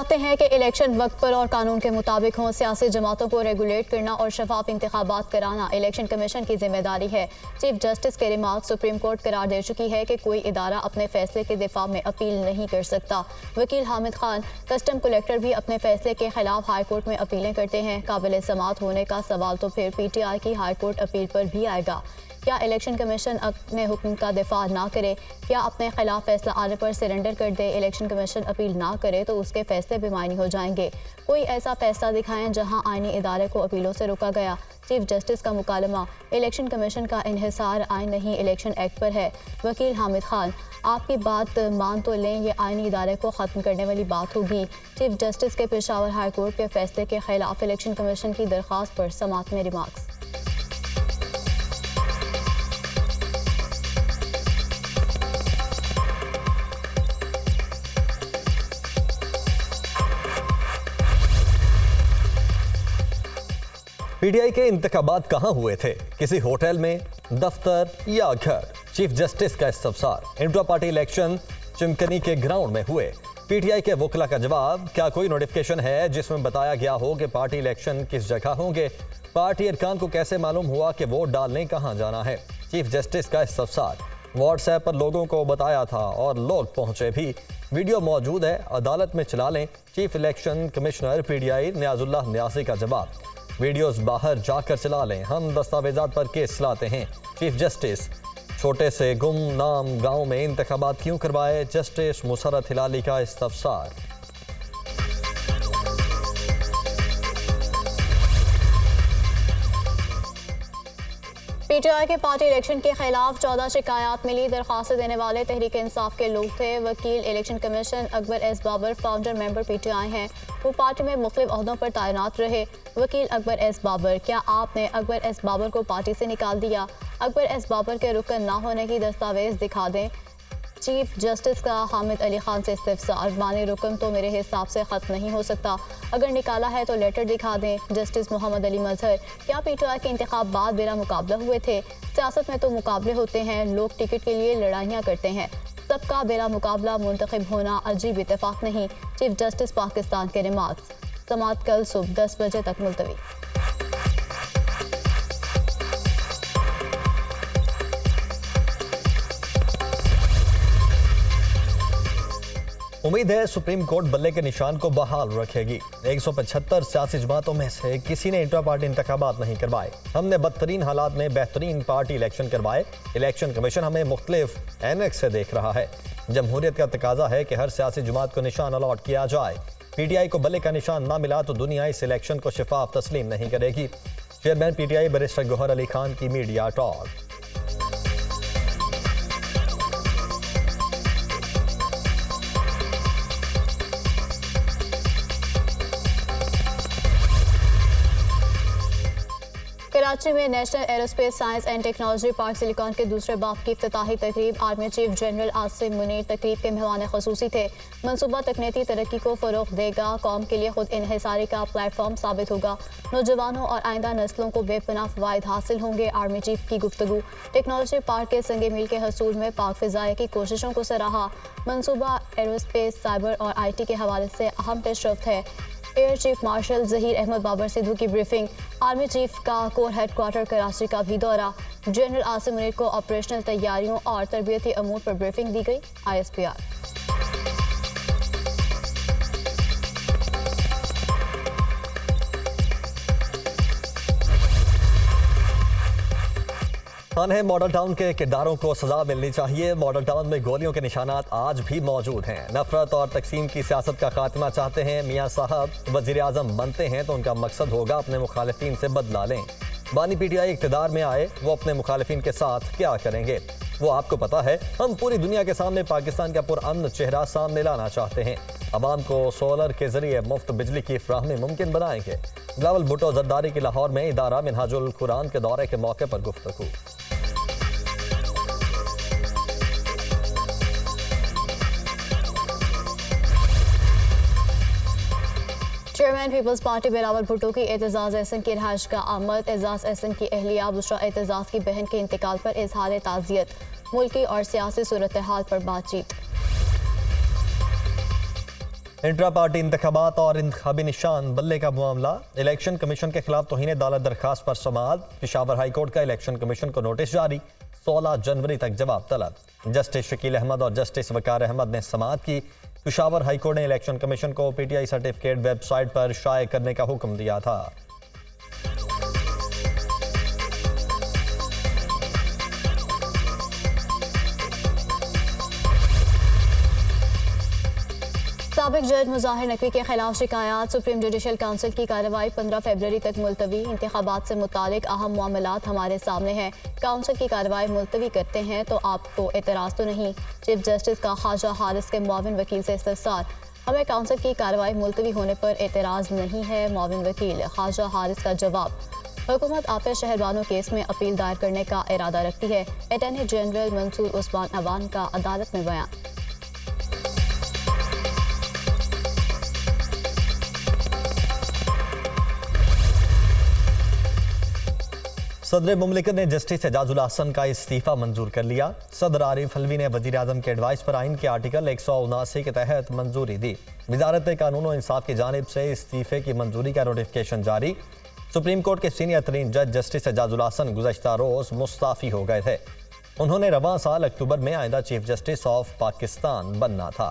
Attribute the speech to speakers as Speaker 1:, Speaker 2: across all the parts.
Speaker 1: चाहते हैं कि इलेक्शन वक्त पर और कानून के मुताबिक हों। सियासी जमातों को रेगुलेट करना और शफाफ इंतखाबात कराना इलेक्शन कमीशन की जिम्मेदारी है। चीफ जस्टिस के रिमार्क सुप्रीम कोर्ट करार दे चुकी है कि कोई इदारा अपने फैसले के दिफा में अपील नहीं कर सकता। वकील हामिद खान, कस्टम कलेक्टर भी अपने फैसले के खिलाफ हाई कोर्ट में अपीलें करते हैं। काबिल समाअत होने का सवाल तो फिर PTI की हाई कोर्ट अपील पर भी आएगा। क्या इलेक्शन कमीशन अपने हुक्म का दिफा ना करे, क्या अपने खिलाफ फैसला आने पर सरेंडर कर दे, इलेक्शन कमीशन अपील ना करे तो उसके फैसले बेमानी हो जाएंगे। कोई ऐसा फैसला दिखाएं जहां आईनी इदारे को अपीलों से रोका गया। चीफ जस्टिस का मुकालमा, इलेक्शन कमीशन का इन्हिसार आइन नहीं इलेक्शन एक्ट पर है। वकील हामिद खान, आपकी बात मान तो लें, ये आईनी इदारे को ख़त्म करने वाली बात होगी। चीफ जस्टिस के पेशावर हाई कोर्ट के फैसले के खिलाफ इलेक्शन कमीशन की दरख्वास्त पर समाअत में रिमार्क्स।
Speaker 2: PTI के इंतखाबात कहाँ हुए थे? किसी होटल में, दफ्तर या घर? चीफ जस्टिस का इस्तफसार। इंट्रा पार्टी इलेक्शन चिमकनी के ग्राउंड में हुए। PTI के वकला का जवाब, क्या कोई नोटिफिकेशन है जिसमें बताया गया हो कि पार्टी इलेक्शन किस जगह होंगे? पार्टी अरकान को कैसे मालूम हुआ कि वोट डालने कहाँ जाना है? चीफ जस्टिस का इस्तफसार। व्हाट्सएप पर लोगों को बताया था और लोग पहुंचे भी। वीडियो मौजूद है, अदालत में चला लें। चीफ इलेक्शन कमिश्नर PTI नियाजुल्लाह न्यासी का जवाब, वीडियोस बाहर जाकर चला लें, हम दस्तावेजात पर केस चलाते हैं। चीफ जस्टिस, छोटे से गुमनाम गांव में इंतखाबात क्यों करवाए? जस्टिस मुसर्रत हिलाली का इस्तफसार।
Speaker 1: PTI के पार्टी इलेक्शन के खिलाफ 14 शिकायत मिली। दरख्वास्त देने वाले तहरीक इंसाफ के लोग थे। वकील election commission Akbar S Babar founder member PTI हैं। वो पार्टी में मुख्तलिफ ओहदों पर तैनात रहे। वकील अकबर एस बाबर, क्या आपने अकबर एस बाबर को पार्टी से निकाल दिया? अकबर एस बाबर के रुकन ना होने की दस्तावेज दिखा दें। चीफ जस्टिस का हामिद अली खान से इस्तफसार, मानी रुकन तो मेरे हिसाब से ख़त्म नहीं हो सकता, अगर निकाला है तो लेटर दिखा दें। जस्टिस मोहम्मद अली मजहर, क्या PTI के इंतखाबात बिला मुकाबला हुए थे? सियासत में तो मुकाबले होते हैं, लोग टिकट के लिए लड़ाइयाँ करते हैं, सबका बिला मुकाबला मुंतखब होना अजीब इत्तेफाक नहीं। चीफ जस्टिस पाकिस्तान के रिमार्क्स। समाअत कल सुबह 10 बजे तक मुलतवी।
Speaker 2: उम्मीद है सुप्रीम कोर्ट बल्ले के निशान को बहाल रखेगी। 175 सियासी जमातों में से किसी ने इंट्रा पार्टी इंतखाबात नहीं करवाए। हमने बदतरीन हालात में बेहतरीन पार्टी इलेक्शन करवाए। इलेक्शन कमीशन हमें मुख्तलिफ एनेक्स से देख रहा है। जमहूरियत का तकाजा है कि हर सियासी जमात को निशान अलॉट किया जाए। PTI को बल्ले का निशान ना मिला तो दुनिया इस इलेक्शन को शफाफ तस्लीम नहीं करेगी। Chairman PTI barrister Gohar Ali Khan की मीडिया टॉक।
Speaker 1: कराची में national aerospace science and technology park silicon के दूसरे बाब की इफ्तिताही तकरीब। Army chief general Asim Munir तकरीब के मेहमान खसूसी थे। मनसूबा तकनीकी तरक्की को फ़रोग़ देगा, कौम के लिए खुद इन्हिसारी का प्लेटफॉर्म साबित होगा, नौजवानों और आइंदा नस्लों को बेपनाह फ़वाइद हासिल होंगे। आर्मी चीफ की गुफ्तगू। टेक्नोलॉजी पार्क के संगे मील के हसूल में पाक फ़िज़ाए की कोशिशों को सराहा। मनसूबा एरोस्पेस, साइबर और IT के हवाले से अहम पेशरफ्त है। Air chief marshal Zaheer Ahmed Babar Sidhu की ब्रीफिंग। आर्मी चीफ का कोर हेडक्वार्टर कराची का भी दौरा। जनरल आसिम मुनीर को ऑपरेशनल तैयारियों और तरबियती अमूर पर ब्रीफिंग दी गई। ISPR।
Speaker 2: है मॉडल टाउन के किरदारों को सजा मिलनी चाहिए। मॉडल टाउन में गोलियों के निशानात आज भी मौजूद हैं। नफरत और तकसीम की सियासत का खात्मा चाहते हैं। मियाँ साहब वज़ीर आज़म बनते हैं तो उनका मकसद होगा अपने मुखालिफिन से बदला लें। बानी PTI इक़्तिदार में आए, वो अपने मुखालिफिन के साथ क्या करेंगे वो आपको पता है। हम पूरी दुनिया के सामने पाकिस्तान का पुरअमन चेहरा सामने लाना चाहते हैं। अवाम को सोलर के जरिए मुफ्त बिजली की फ्राहमी मुमकिन बनाएंगे। बिलावल भुट्टो जरदारी की लाहौर में इदारा मिनहाजुल कुरान के दौरे के मौके पर गुफ्तगू।
Speaker 1: Chairman Peoples Party Bilawal Bhutto की एतजाज़ एहसन की रिहाइश का आमद। एजाज एहसन की अहलिया बुशरा एतजाज़ की बहन के इंतकाल पर इजहार ताज़ियत। मुल्की और सियासी सूरत हाल पर बातचीत।
Speaker 2: इंट्रा पार्टी इंतखाबात और इंतखाबी निशान बल्ले का मामला। इलेक्शन कमीशन के खिलाफ तौहीन अदालत दरखास्त पर समाअत। पेशावर हाई कोर्ट का इलेक्शन कमीशन को नोटिस जारी। 16 जनवरी तक जवाब तलब। जस्टिस शकील अहमद और जस्टिस वकार अहमद ने समाअत की। पेशावर हाई कोर्ट ने इलेक्शन कमीशन को पीटीआई सर्टिफिकेट वेबसाइट पर शाये करने का हुक्म दिया था।
Speaker 1: साबिक जज मुजाहिर नकवी के खिलाफ शिकायत। सुप्रीम जुडिशल काउंसिल की कार्रवाई 15 फरवरी तक मुलतवी। इंतखाबात से मुतालिक अहम मामलात हमारे सामने हैं। काउंसिल की कार्रवाई मुलतवी करते हैं तो आपको एतराज़ तो नहीं। चीफ जस्टिस का ख्वाजा हारिस के मुआविन वकील से इस्तफसार। हमें काउंसिल की कार्रवाई मुलतवी होने पर एतराज़ नहीं है। मुआविन वकील ख्वाजा हारिस का जवाब। हुकूमत आफिया शहरबानो केस में अपील दायर करने का इरादा रखती है। अटॉर्नी जनरल मंसूर उस्मान अवान का अदालत में बयान।
Speaker 2: सदर मुमलिकत ने जस्टिस एजाजुल हसन का इस्तीफा मंजूर कर लिया। सदर आरिफ अलवी ने वजीर आजम के एडवाइस पर आइन के आर्टिकल 179 के तहत मंजूरी दी। वजारत कानून और इंसाफ की जानिब से इस्तीफे की मंजूरी का नोटिफिकेशन जारी। सुप्रीम कोर्ट के सीनियर तरीन जज जस्टिस एजाजुल हसन गुज़श्ता रोज़ मुस्ताफ़ी हो गए थे। उन्होंने रवां साल अक्टूबर में आइंदा चीफ जस्टिस ऑफ पाकिस्तान बनना था।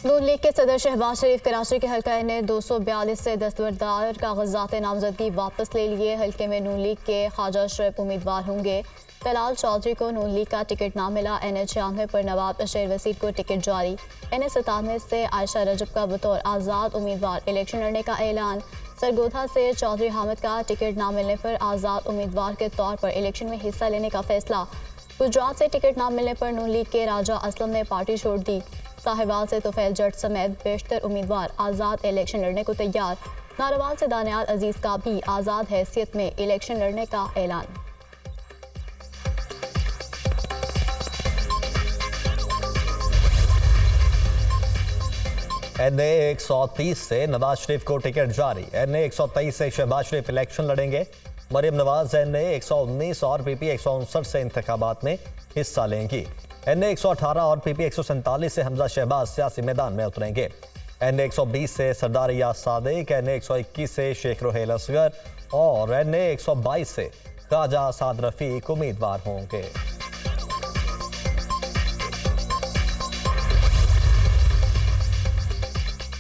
Speaker 1: नून लीग के सदर शहबाज शरीफ कराची के हल्का ने 242 से दस्तबरदार कागजात नामजदगी वापस ले लिए। हल्के में नून लीग के ख्वाजा शरीफ उम्मीदवार होंगे। तलाल चौधरी को नून लीग का टिकट ना मिला। NH96 पर नवाब अशर वसीर को टिकट जारी। NH97 से आयशा रजब का बतौर आज़ाद उम्मीदवार इलेक्शन लड़ने का ऐलान। सरगोधा से चौधरी हामिद का टिकट ना मिलने पर आज़ाद उम्मीदवार के तौर पर इलेक्शन में हिस्सा लेने का फैसला। गुजरात से टिकट ना मिलने पर नून लीग के राजा असलम ने पार्टी छोड़ दी। साहिवाल से तुफैल जट समेत बेशतर उम्मीदवार आज़ाद इलेक्शन लड़ने को तैयार। नारवाल से दानियाल अजीज का भी आज़ाद हैसियत में इलेक्शन लड़ने का ऐलान।
Speaker 2: NA 130 से नवाज शरीफ को टिकट जारी। NA 123 से शहबाज शरीफ इलेक्शन लड़ेंगे। मरियम नवाज NA 119 और PP 159 से इंतखाबात में हिस्सा लेंगी। NA 118 और PP 147 से हमजा शहबाज सियासी मैदान में उतरेंगे। NA 120 से सरदार याद सादिक, NA 121 से शेख रोहेल असगर और NA 122 से ख्वाजा साद रफीक उम्मीदवार होंगे।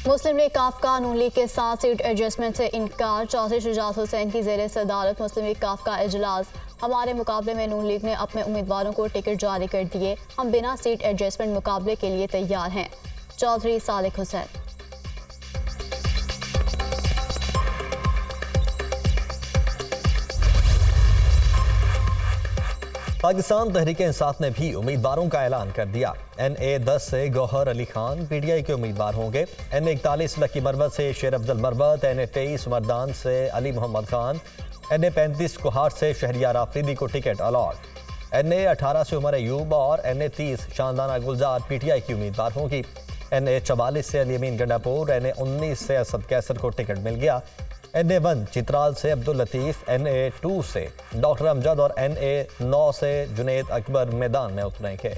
Speaker 1: मुस्लिम लीग काफ का नून लीग के साथ सीट एडजस्टमेंट से इनकार। चौधरी शुजात हुसैन की ज़ेर सदारत मुस्लिम लीग काफ का इजलास। हमारे मुकाबले में नून लीग ने अपने उम्मीदवारों को टिकट जारी कर दिए। हम बिना सीट एडजस्टमेंट मुकाबले के लिए तैयार हैं। चौधरी सादिक हुसैन।
Speaker 2: पाकिस्तान तहरीक इंसाफ ने भी उम्मीदवारों का ऐलान कर दिया। NA 10 से गौहर अली खान PTI के उम्मीदवार होंगे। NA 41 लकी मरवत से शेर अफजल मरवत, NA 23 मर्दान से अली मोहम्मद खान, NA 35 कुहाट से शहरियार आफरीदी को टिकट अलॉट। NA 18 से उमर अयूब और NA 30 शानदाना गुलजार PTI की उम्मीदवार होंगी। NA 44 से अली अमीन गंडापुर, NA 19 से असद कैसर को टिकट मिल गया। NA 1 चित्राल से अब्दुल लतीफ़, NA 2 से डॉक्टर अमजद और NA 9 से जुनेद अकबर मैदान में उतरेंगे।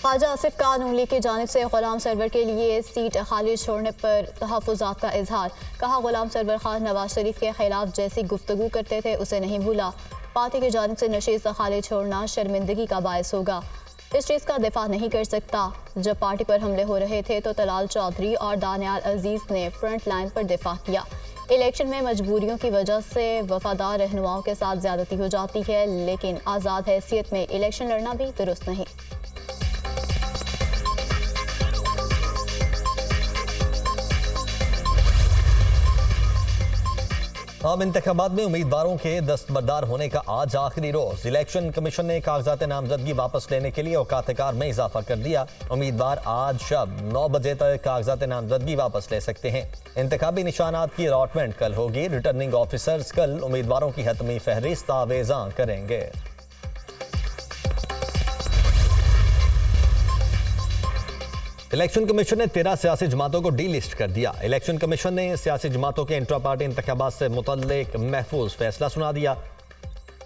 Speaker 1: ख्वाजा आसिफ का नून लीग की जानिब से गुलाम सरवर के लिए सीट खाली छोड़ने पर तहफ़्फ़ुज़ात का इजहार। कहा, गुलाम सरवर खान नवाज शरीफ के खिलाफ जैसी गुफ्तगू करते थे उसे नहीं भूला। पार्टी की जानिब से नशीद खाली छोड़ना शर्मिंदगी का बायस होगा। इस चीज़ का दिफा नहीं कर सकता। जब पार्टी पर हमले हो रहे थे तो तलाल चौधरी और दानियाल अजीज़ ने फ्रंट लाइन पर दिफा किया। इलेक्शन में मजबूरियों की वजह से वफादार रहनुमाओं के साथ ज्यादती हो जाती है, लेकिन आज़ाद हैसियत में इलेक्शन लड़ना भी दुरुस्त नहीं।
Speaker 2: आम इंतखाबात में उम्मीदवारों के दस्तबरदार होने का आज आखिरी रोज। इलेक्शन कमीशन ने कागजात नामजदगी वापस लेने के लिए औकात-ए-कार में इजाफा कर दिया। उम्मीदवार आज शब 9 बजे तक कागजात नामजदगी वापस ले सकते हैं। इंतखाबी निशानात की अलॉटमेंट कल होगी। रिटर्निंग ऑफिसर्स कल उम्मीदवारों की हतमी फहरिस्त आवेज़ां करेंगे। इलेक्शन कमीशन ने 13 सियासी जमातों को डी लिस्ट कर दिया। इलेक्शन कमीशन ने सियासी जमातों के इंट्रा पार्टी इंतखाबात से मुतल्लिक महफूज फैसला सुना दिया।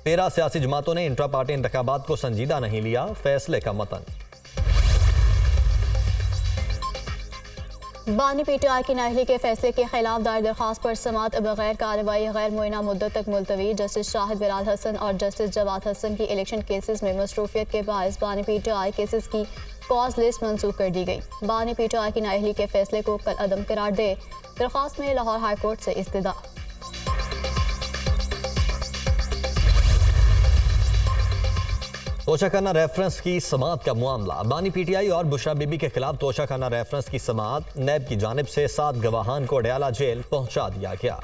Speaker 2: 13 सियासी जमातों ने इंट्रा पार्टी इंतखाबात को संजीदा नहीं लिया। फैसले का मतन।
Speaker 1: बानी पीटीआई की नाअहली के फैसले के खिलाफ दायर दरखास्त पर समाअत बगैर कार्रवाई गैर मुअय्यना मुद्दत तक मुलतवी। जस्टिस शाहिद बिलाल हसन और जस्टिस जवाद हसन की इलेक्शन केसेस में मसरूफियत के बायस बानी पीटीआई केसेस की कॉज लिस्ट मंसूख कर दी गई। बानी पीटीआई की नाअहली के फैसले को कल अदम करार दे दरखास्त में लाहौर हाई कोर्ट से इस्तदा।
Speaker 2: तोशाखाना रेफरेंस की समाअत का मामला। बानी पीटीआई और बुशरा बीबी के खिलाफ तोशाखाना रेफरेंस की समाअत नैब की जानिब से 7 गवाहान को अडयाला जेल पहुंचा दिया गया।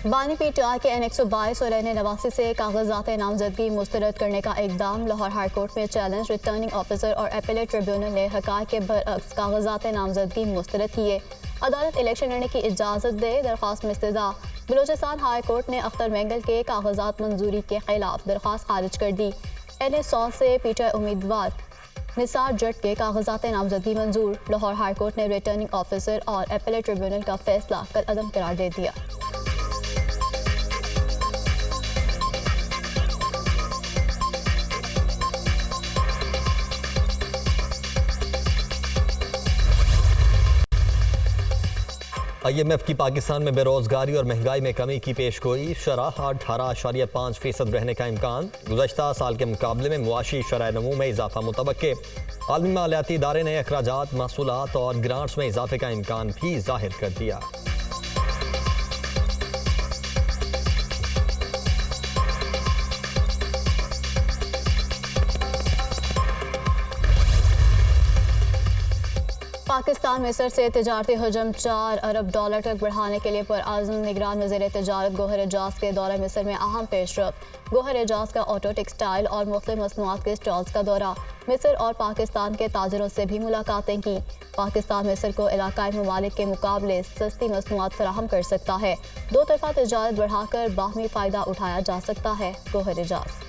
Speaker 1: बानी पीटीआई के N122 और N89 से कागजात नामजदगी मुस्तरद करने का इकदाम। लाहौर हाई कोर्ट में चैलेंज। रिटर्निंग ऑफिसर और एपेलेट ट्रिब्यूनल ने हकायक के बरअक्स कागजात नामजदगी मुस्तरद किए। अदालत इलेक्शन लड़ने की इजाज़त दे दरखास्त में इस्तदा। बलूचिस्तान हाई कोर्ट ने अख्तर मेंगल के कागजात मंजूरी के खिलाफ दरखास्त खारिज कर दी। N100 से पीटीआई उम्मीदवार निसार जट के कागजात नामजदगी मंजूर। लाहौर हाई कोर्ट ने रिटर्निंग ऑफिसर और एपेलेट ट्रिब्यूनल का फैसला कल अदम करार दे दिया।
Speaker 2: IMF की पाकिस्तान में बेरोजगारी और महंगाई में कमी की पेशगोई। शरह 18.5% रहने का इम्कान। गुज़श्ता साल के मुकाबले में मुआशी शरह नमू में इजाफा मुतवक्के। आलमी मालियाती इदारे ने अखराजात, महसूलात और ग्रांट्स में इजाफे का इम्कान भी जाहिर कर दिया।
Speaker 1: पाकिस्तान मिस्र से तिजारती हजम $4 अरब तक बढ़ाने के लिए पुरआज़म निगरान वज़ीर तिजारत गौहर एजाज के दौरा मिस्र में अहम पेशरफ। गौहर एजाज का ऑटो, टेक्सटाइल और मुख्तलिफ मसनूआत के स्टॉल्स का दौरा। मिस्र और पाकिस्तान के ताजरों से भी मुलाकातें की। पाकिस्तान मिस्र को इलाकाई ममालिक के मुकाबले सस्ती मसनूआत फराहम कर सकता है। दो तरफा तिजारत बढ़ाकर बाहमी फ़ायदा उठाया जा सकता है। गौहर एजाज।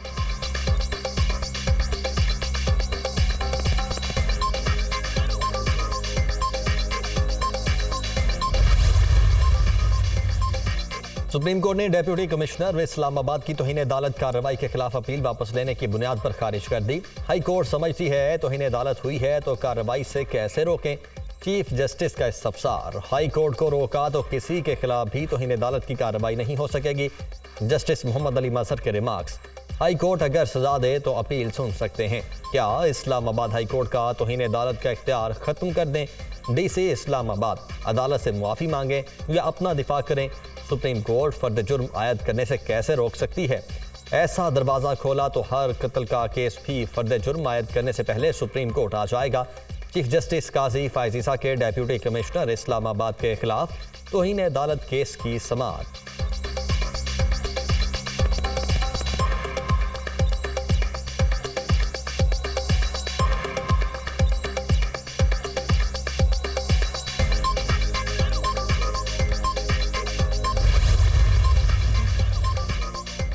Speaker 2: सुप्रीम कोर्ट ने डेप्यूटी कमिश्नर इस्लामाबाद की तौहीन अदालत कार्रवाई के खिलाफ अपील वापस लेने की बुनियाद पर खारिज कर दी। हाई कोर्ट समझती है तौहीन अदालत हुई है तो कार्रवाई से कैसे रोकें। चीफ जस्टिस का इस्तफसार। हाई कोर्ट को रोका तो किसी के खिलाफ भी तौहीन अदालत की कार्रवाई नहीं हो सकेगी। जस्टिस मोहम्मद अली मजहर के रिमार्क्स। हाई कोर्ट अगर सजा दे तो अपील सुन सकते हैं। क्या इस्लामाबाद हाई कोर्ट का तौहीन अदालत का इख्तियार खत्म कर दें। DC इस्लामाबाद अदालत से मुआफ़ी मांगे या अपना दिफा करें। सुप्रीम कोर्ट फर्द जुर्म आयद करने से कैसे रोक सकती है। ऐसा दरवाज़ा खोला तो हर कत्ल का केस भी फर्द जुर्म आयद करने से पहले सुप्रीम कोर्ट आ जाएगा। चीफ जस्टिस काजी फायजीसा के डेप्यूटी कमिश्नर इस्लामाबाद के खिलाफ तौहीन अदालत केस की समाअत।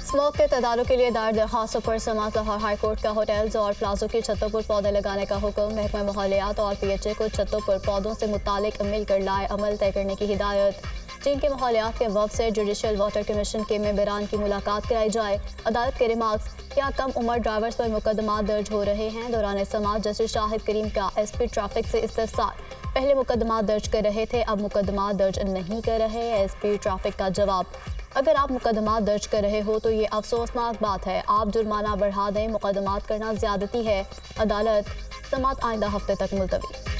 Speaker 1: स्मोक के तदारू के लिए दायर दरखास्तों पर समाअत। लाहौर हाई कोर्ट का होटल्स और प्लाजों की छतों पर पौधे लगाने का हुक्म। महकमा माहौलियात और PHA को छतों पर पौधों से मुतालिक मिलकर लाए अमल तय करने की हिदायत। चीन के माहौलियात के वफ़द से जुडिशल वाटर कमीशन के मेंबरान की मुलाकात कराई जाए। अदालत के रिमार्क्स। क्या कम उम्र ड्राइवर्स पर मुकदमा दर्ज हो रहे हैं। दौरान समाअत जस्टिस शाहिद करीम का SP ट्रैफिक से इस्तफसार। पहले मुकदमा दर्ज कर रहे थे, अब मुकदमा दर्ज नहीं कर रहे। SP ट्रैफिक का जवाब। अगर आप मुकदमा दर्ज कर रहे हो तो ये अफसोसनाक बात है। आप जुर्माना बढ़ा दें, मुकदमात करना ज़्यादती है। अदालत। समाअत आइंदा हफ्ते तक मुलतवी।